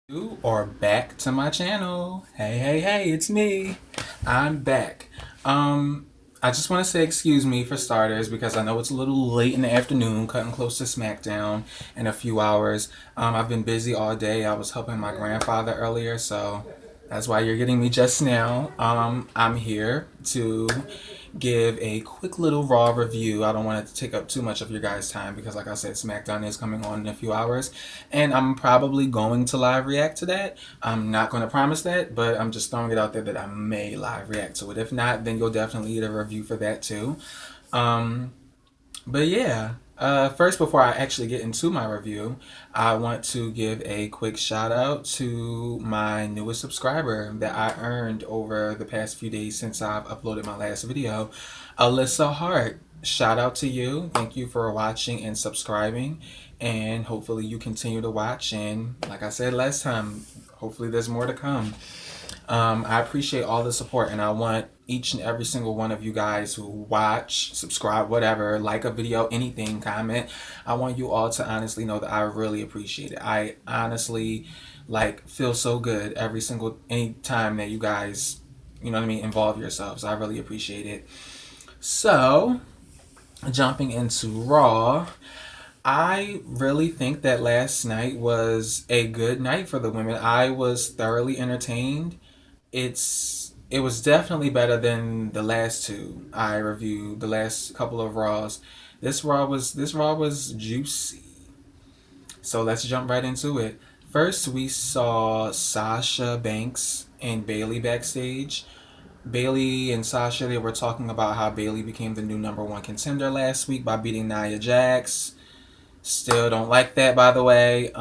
You are back to my channel. Hey, it's me. I'm back. Um, I just want to say excuse me for starters because I know it's a little late in the afternoon, cutting close to SmackDown in a few hours. I've been busy all day. I was helping my grandfather earlier, so that's why you're getting me just now. I'm here to give a quick little Raw review. I don't want it to take up too much of your guys' time because, like I said, SmackDown is coming on in a few hours, and I'm probably going to live react to that. I'm not going to promise that, but I'm just throwing it out there that I may live react to it. If not, then you'll definitely get a review for that too. Um, but yeah, first, before I actually get into my review, I want to give a quick shout out to my newest subscriber that I earned over the past few days since I've uploaded my last video, Alyssa Hart. Shout out to you. Thank you for watching and subscribing. And hopefully, you continue to watch. And like I said last time, hopefully, there's more to come. I appreciate all the support, and I want each and every single one of you guys who watch, subscribe, whatever, like a video, anything, comment. I want you all to honestly know that I really appreciate it. I honestly feel so good any time that you guys, you know what I mean, involve yourselves. I really appreciate it. So, jumping into Raw. I really think that last night was a good night for the women. I was thoroughly entertained. It was definitely better than the last two I reviewed, the last couple of Raws. This Raw was juicy. So let's jump right into it. First, we saw Sasha Banks and Bailey backstage. Bailey and Sasha, they were talking about how Bailey became the new number one contender last week by beating Nia Jax. Still don't like that, by the way.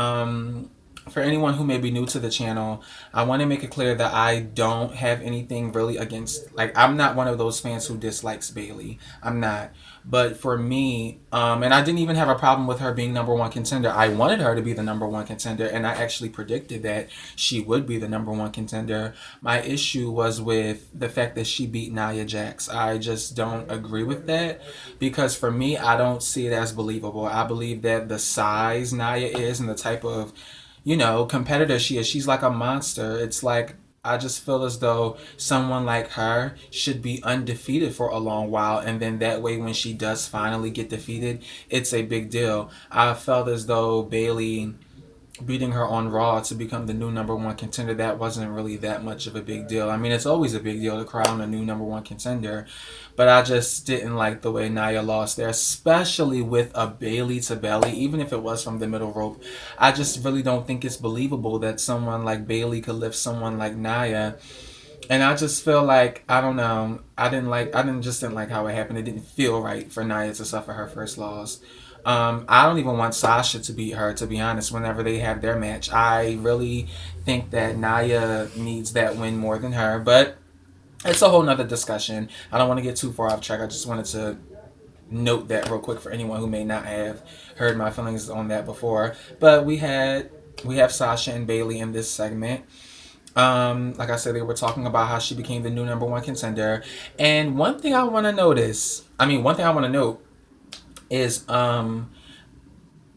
For anyone who may be new to the channel, I want to make it clear that I don't have anything really against, like, I'm not one of those fans who dislikes Bailey. I'm not. But for me, and I didn't even have a problem with her being number one contender. I wanted her to be the number one contender, and I actually predicted that she would be the number one contender. My issue was with the fact that she beat Nia Jax. I just don't agree with that because for me, I don't see it as believable. I believe that the size Nia is and the type of competitor she is. She's like a monster. It's like I just feel as though someone like her should be undefeated for a long while, and then that way, when she does finally get defeated, it's a big deal. I felt as though Bailey beating her on Raw to become the new number one contender, that wasn't really that much of a big deal. I mean, it's always a big deal to crown a new number one contender, but I just didn't like the way Nia lost there, especially with a Bailey to belly, even if it was from the middle rope. I just really don't think it's believable that someone like Bailey could lift someone like Nia. And I just feel like, I don't know, I didn't like how it happened. It didn't feel right for Nia to suffer her first loss. I don't even want Sasha to beat her, to be honest, whenever they have their match. I really think that Nia needs that win more than her, but it's a whole nother discussion. I don't want to get too far off track. I just wanted to note that real quick for anyone who may not have heard my feelings on that before. But we have Sasha and Bailey in this segment. Like I said, they were talking about how she became the new number one contender. And one thing I want to note is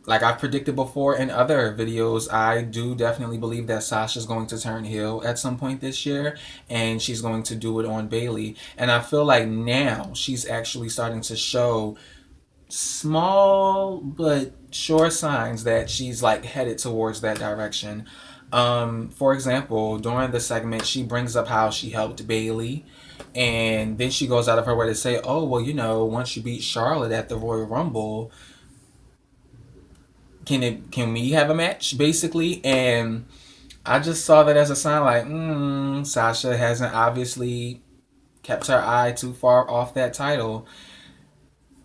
like I've predicted before in other videos, I do definitely believe that Sasha's going to turn heel at some point this year, and she's going to do it on Bailey. And I feel like now she's actually starting to show small but sure signs that she's like headed towards that direction. For example, during the segment, she brings up how she helped Bailey, and then she goes out of her way to say, "Oh, well, once you beat Charlotte at the Royal Rumble, can we have a match?" Basically, and I just saw that as a sign, like, Sasha hasn't obviously kept her eye too far off that title.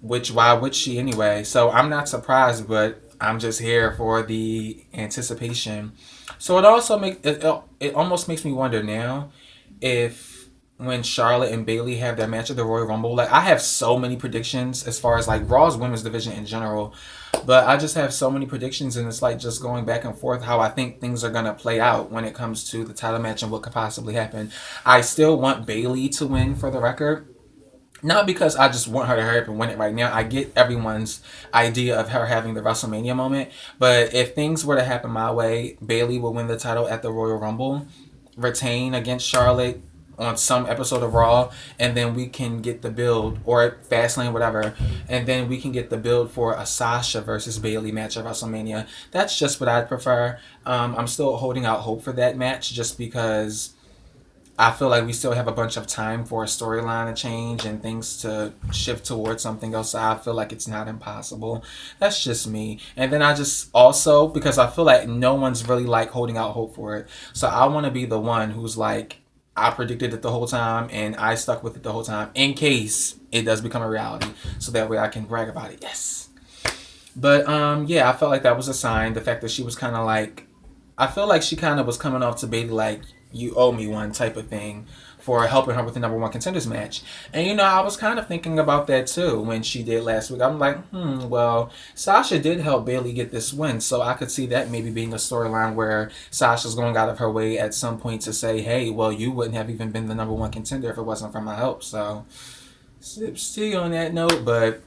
Which why would she anyway? So I'm not surprised, but I'm just here for the anticipation. So it almost makes me wonder now if when Charlotte and Bailey have their match at the Royal Rumble, like I have so many predictions as far as like Raw's women's division in general, but I just have so many predictions, and it's like just going back and forth how I think things are gonna play out when it comes to the title match and what could possibly happen. I still want Bailey to win, for the record. Not because I just want her to hurry up and win it right now. I get everyone's idea of her having the WrestleMania moment. But if things were to happen my way, Bayley will win the title at the Royal Rumble, retain against Charlotte on some episode of Raw, and then we can get the build, or Fastlane, whatever, and then we can get the build for a Sasha versus Bayley match at WrestleMania. That's just what I'd prefer. I'm still holding out hope for that match just because I feel like we still have a bunch of time for a storyline to change and things to shift towards something else. So I feel like it's not impossible. That's just me. And then I just also, because I feel like no one's really like holding out hope for it. So I want to be the one who's like, I predicted it the whole time and I stuck with it the whole time in case it does become a reality. So that way I can brag about it. Yes. But yeah, I felt like that was a sign. The fact that she was kind of like, I feel like she kind of was coming off to Bailey like, you owe me one type of thing for helping her with the number one contenders match. And I was kind of thinking about that too when she did last week. I'm like, well, Sasha did help Bailey get this win, so I could see that maybe being a storyline where Sasha's going out of her way at some point to say, hey, well, you wouldn't have even been the number one contender if it wasn't for my help. So, still on that note, but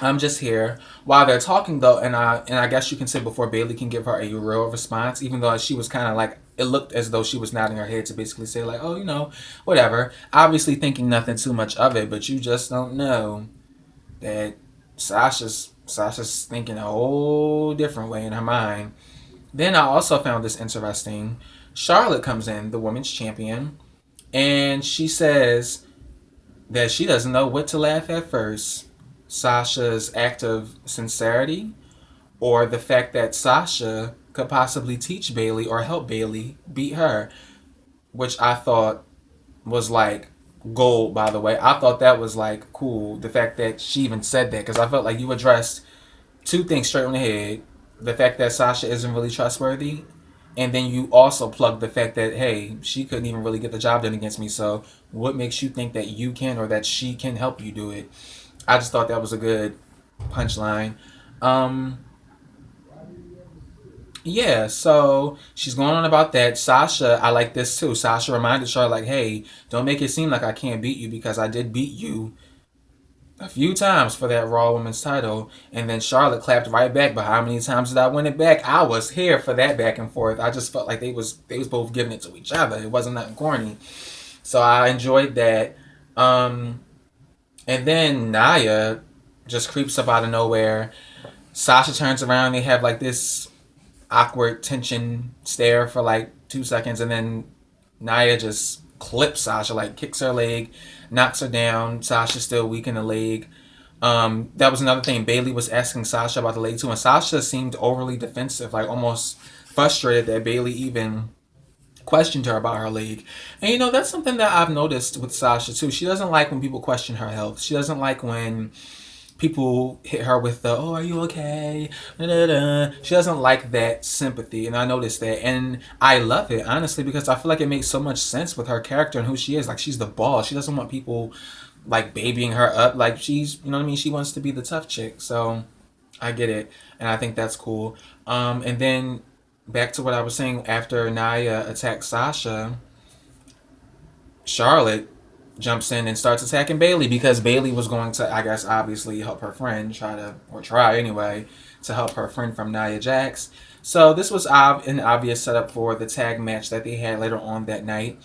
I'm just here while they're talking though, and I guess you can say before Bailey can give her a real response, even though she was kind of like it looked as though she was nodding her head to basically say like, oh, whatever. Obviously thinking nothing too much of it, but you just don't know that Sasha's thinking a whole different way in her mind. Then I also found this interesting. Charlotte comes in, the women's champion, and she says that she doesn't know what to laugh at first. Sasha's act of sincerity or the fact that Sasha could possibly teach Bailey or help Bailey beat her, which I thought was like gold, by the way. I thought that was like cool. The fact that she even said that, because I felt like you addressed two things straight on the head. The fact that Sasha isn't really trustworthy, and then you also plugged the fact that, hey, she couldn't even really get the job done against me, so what makes you think that you can or that she can help you do it? I just thought that was a good punchline. Um, yeah, so she's going on about that. Sasha, I like this too. Sasha reminded Charlotte, like, hey, don't make it seem like I can't beat you because I did beat you a few times for that Raw Women's title. And then Charlotte clapped right back, but how many times did I win it back? I was here for that back and forth. I just felt like they was both giving it to each other. It wasn't nothing corny. So I enjoyed that. Um, and then Naya just creeps up out of nowhere. Sasha turns around and they have like this awkward tension stare for like 2 seconds, and then Nia just clips Sasha, like kicks her leg, knocks her down. Sasha's still weak in the leg. That was another thing. Bailey was asking Sasha about the leg too, and Sasha seemed overly defensive, like almost frustrated that Bailey even questioned her about her leg. And that's something that I've noticed with Sasha too. She doesn't like when people question her health. She doesn't like when people hit her with the "oh, are you okay?" Da, da, da. She doesn't like that sympathy, and I noticed that, and I love it honestly because I feel like it makes so much sense with her character and who she is. Like, she's the boss. She doesn't want people like babying her up. Like, she's, you know what I mean. She wants to be the tough chick. So I get it, and I think that's cool. And then back to what I was saying after Nia attacked Sasha. Charlotte jumps in and starts attacking Bailey because Bailey was going to, I guess, obviously help her friend try anyway, to help her friend from Nia Jax. So this was an obvious setup for the tag match that they had later on that night.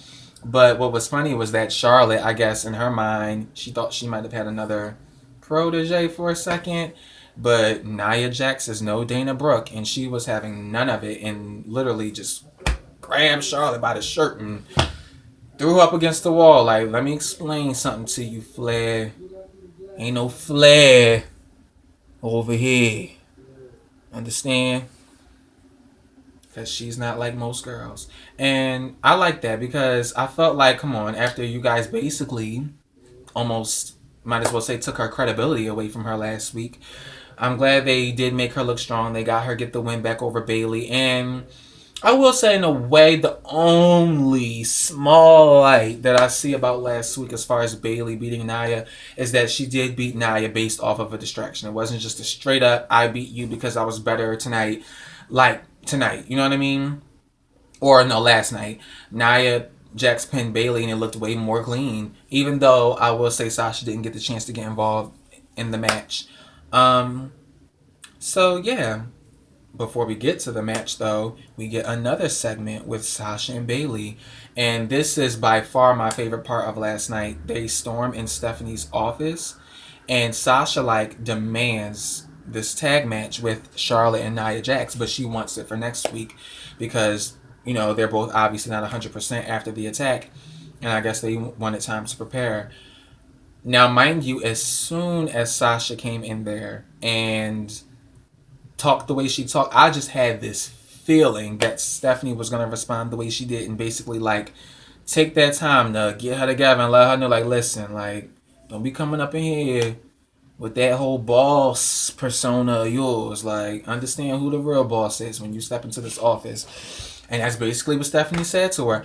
But what was funny was that Charlotte, I guess, in her mind, she thought she might have had another protege for a second. But Nia Jax is no Dana Brooke, and she was having none of it and literally just grabbed Charlotte by the shirt and threw her up against the wall. Like, let me explain something to you, Flair. Ain't no Flair over here. Understand? Because she's not like most girls. And I like that because I felt like, come on, after you guys basically almost, might as well say, took her credibility away from her last week, I'm glad they did make her look strong. They got her get the win back over Bailey. And I will say, in a way, the only small light that I see about last week as far as Bailey beating Nia is that she did beat Nia based off of a distraction. It wasn't just a straight up, I beat you because I was better tonight, like tonight. You know what I mean? Or no, last night. Nia Jax pinned Bailey and it looked way more clean. Even though I will say Sasha didn't get the chance to get involved in the match. Um, so yeah, before we get to the match, though, we get another segment with Sasha and Bailey. And this is by far my favorite part of last night. They storm in Stephanie's office, and Sasha, like, demands this tag match with Charlotte and Nia Jax, but she wants it for next week because, they're both obviously not 100% after the attack. And I guess they wanted time to prepare. Now, mind you, as soon as Sasha came in there and talked the way she talked, I just had this feeling that Stephanie was gonna respond the way she did and basically like take that time to get her together and let her know, like, listen, like, don't be coming up in here with that whole boss persona of yours. Like, understand who the real boss is when you step into this office. And that's basically what Stephanie said to her.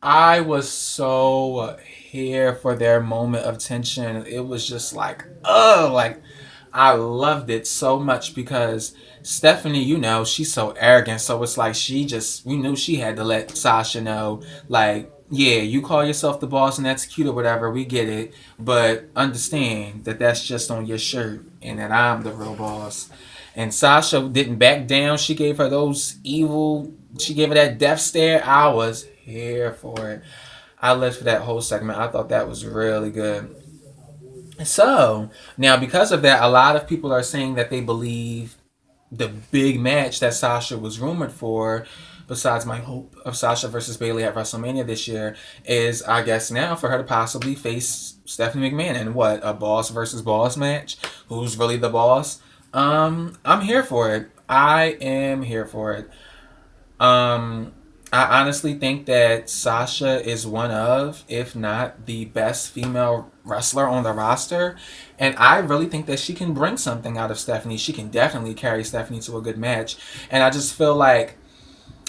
I was so here for their moment of tension. It was just like, oh, like, I loved it so much because Stephanie, she's so arrogant. So it's like we knew she had to let Sasha know, like, yeah, you call yourself the boss and that's cute or whatever. We get it. But understand that that's just on your shirt and that I'm the real boss. And Sasha didn't back down. She gave her she gave her that death stare. I was here for it. I lived for that whole segment. I thought that was really good. So, now because of that, a lot of people are saying that they believe the big match that Sasha was rumored for, besides my hope of Sasha versus Bailey at WrestleMania this year, is, I guess, now for her to possibly face Stephanie McMahon in what, a boss versus boss match? Who's really the boss? I'm here for it. I am here for it. Um, I honestly think that Sasha is one of, if not the best female wrestler on the roster. And I really think that she can bring something out of Stephanie. She can definitely carry Stephanie to a good match. And I just feel like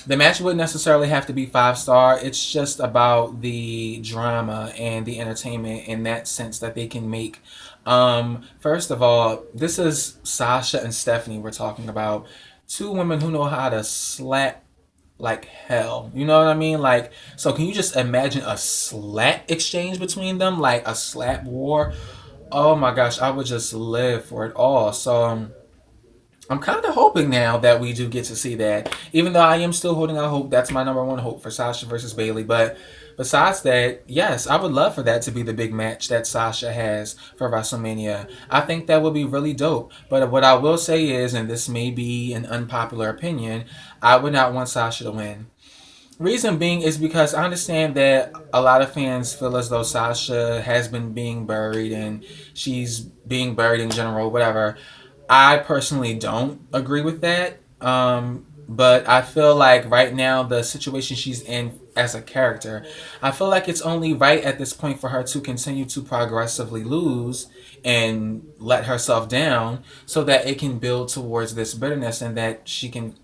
the match wouldn't necessarily have to be 5 star. It's just about the drama and the entertainment in that sense that they can make. First of all, this is Sasha and Stephanie we're talking about. Two women who know how to slap like hell. You know what I mean? Like, so can you just imagine a slap exchange between them? Like a slap war? Oh my gosh, I would just live for it all. So, I'm kind of hoping now that we do get to see that. Even though I am still holding out hope, that's my number one hope for Sasha versus Bailey. But besides that, yes, I would love for that to be the big match that Sasha has for WrestleMania. I think that would be really dope. But what I will say is, and this may be an unpopular opinion, I would not want Sasha to win. Reason being is because I understand that a lot of fans feel as though Sasha has been being buried and she's being buried in general, whatever. I personally don't agree with that. But I feel like right now, the situation she's in as a character, I feel like it's only right at this point for her to continue to progressively lose and let herself down so that it can build towards this bitterness and that she can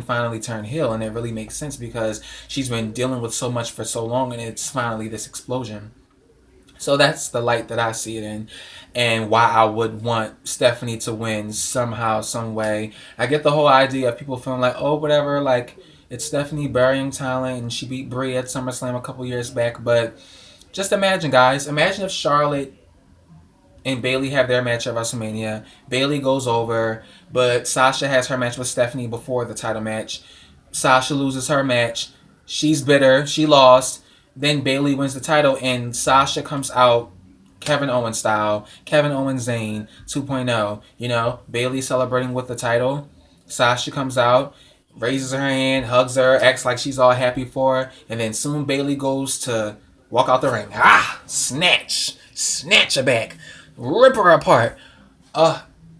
finally turn heel. And it really makes sense because she's been dealing with so much for so long and it's finally this explosion. So that's the light that I see it in, and why I would want Stephanie to win somehow, some way. I get the whole idea of people feeling like, oh, whatever, like, it's Stephanie burying talent and she beat Brie at SummerSlam a couple years back. But just imagine, guys, imagine if Charlotte and Bailey have their match at WrestleMania. Bailey goes over, but Sasha has her match with Stephanie before the title match. Sasha loses her match. She's bitter. She lost. Then Bailey wins the title, and Sasha comes out Kevin Owens style. Kevin Owens Zayn 2.0. Bailey celebrating with the title. Sasha comes out, raises her hand, hugs her, acts like she's all happy for her, and then soon Bailey goes to walk out the ring. Snatch her back, rip her apart.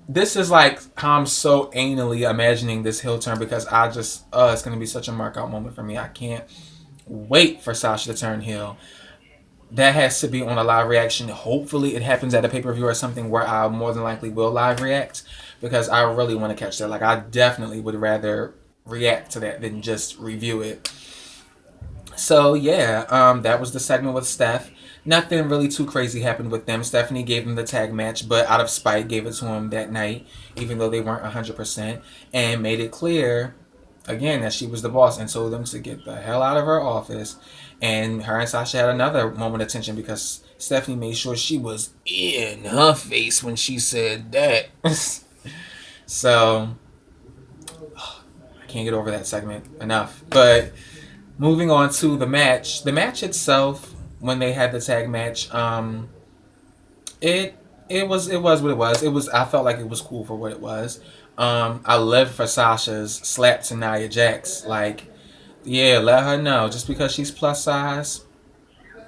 This is like how I'm so anally imagining this heel turn because it's gonna be such a mark out moment for me. I can't wait for Sasha to turn heel. That has to be on a live reaction. Hopefully it happens at a pay-per-view or something where I more than likely will live react because I really want to catch that. Like, I definitely would rather react to that than just review it. So yeah, that was the segment with Steph. Nothing really too crazy happened with them. Stephanie gave him the tag match, but out of spite gave it to him that night, even though they weren't 100%, and made it clear again that she was the boss and told them to get the hell out of her office. And her and Sasha had another moment of tension because Stephanie made sure she was in her face when she said that. So I can't get over that segment enough. But moving on to the match itself, when they had the tag match, it it was what it was. It was, I felt like it was cool for what it was. I lived for Sasha's slap to Nia Jax. Like, yeah, let her know. Just because she's plus size,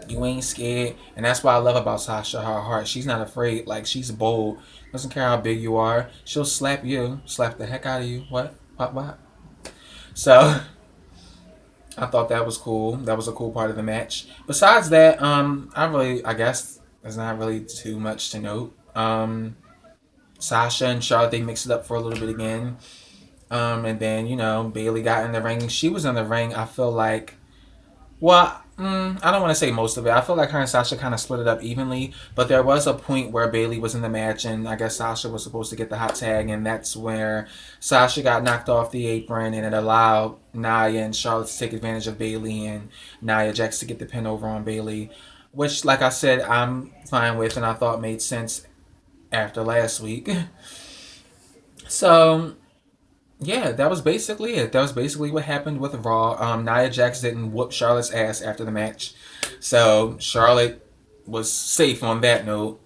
you ain't scared. And that's what I love about Sasha, her heart. She's not afraid. Like, she's bold. Doesn't care how big you are. She'll slap you. Slap the heck out of you. What? What? So I thought that was cool. That was a cool part of the match. Besides that, I guess there's not really too much to note. Sasha and Charlotte, they mixed it up for a little bit again. And then, Bailey got in the ring. She was in the ring, I feel like, well, I don't want to say most of it. I feel like her and Sasha kind of split it up evenly, but there was a point where Bailey was in the match, and I guess Sasha was supposed to get the hot tag, and that's where Sasha got knocked off the apron, and it allowed Nia and Charlotte to take advantage of Bailey and Nia Jax to get the pin over on Bailey, which, like I said, I'm fine with, and I thought made sense after last week. So yeah, that was basically it. That was basically what happened with Raw. Nia Jax didn't whoop Charlotte's ass after the match, so Charlotte was safe on that note.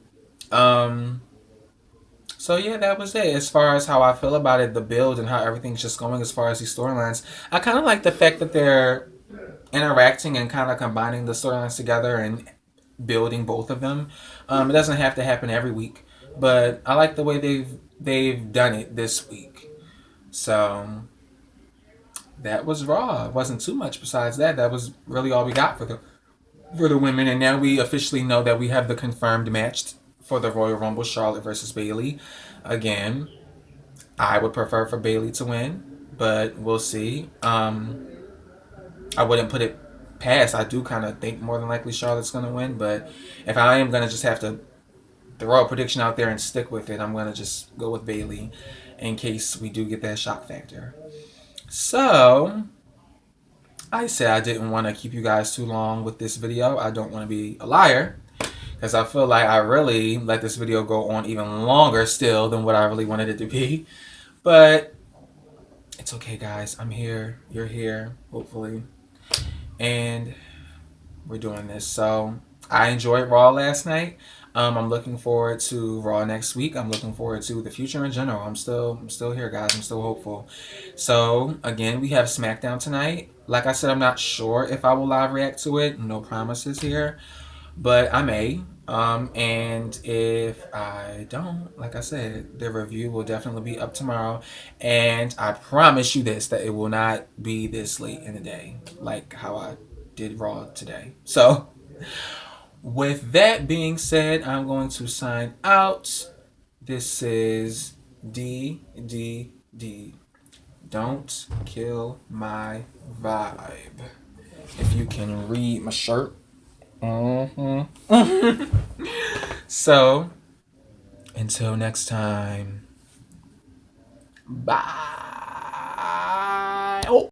Um, so yeah, that was it. As far as how I feel about it, the build and how everything's just going as far as these storylines, I kind of like the fact that they're interacting and kind of combining the storylines together and building both of them. It doesn't have to happen every week, but I like the way they've done it this week. So that was Raw. It wasn't too much besides that. That was really all we got for the women. And now we officially know that we have the confirmed match for the Royal Rumble: Charlotte versus Bailey. Again, I would prefer for Bailey to win, but we'll see. I wouldn't put it past. I do kind of think more than likely Charlotte's gonna win, but if I am gonna just have to throw a prediction out there and stick with it, I'm gonna just go with Bailey in case we do get that shock factor. So I said I didn't want to keep you guys too long with this video. I don't want to be a liar because I feel like I really let this video go on even longer still than what I really wanted it to be. But it's okay, guys. I'm here. You're here, hopefully. And we're doing this. So I enjoyed Raw last night. I'm looking forward to Raw next week. I'm looking forward to the future in general. I'm still here, guys. I'm still hopeful. So again, we have SmackDown tonight. Like I said, I'm not sure if I will live react to it. No promises here, but I may. And if I don't, like I said, the review will definitely be up tomorrow. And I promise you this, that it will not be this late in the day, like how I did Raw today. So with that being said, I'm going to sign out. This is DDD. Don't kill my vibe. If you can read my shirt. So, until next time. Bye. Oh.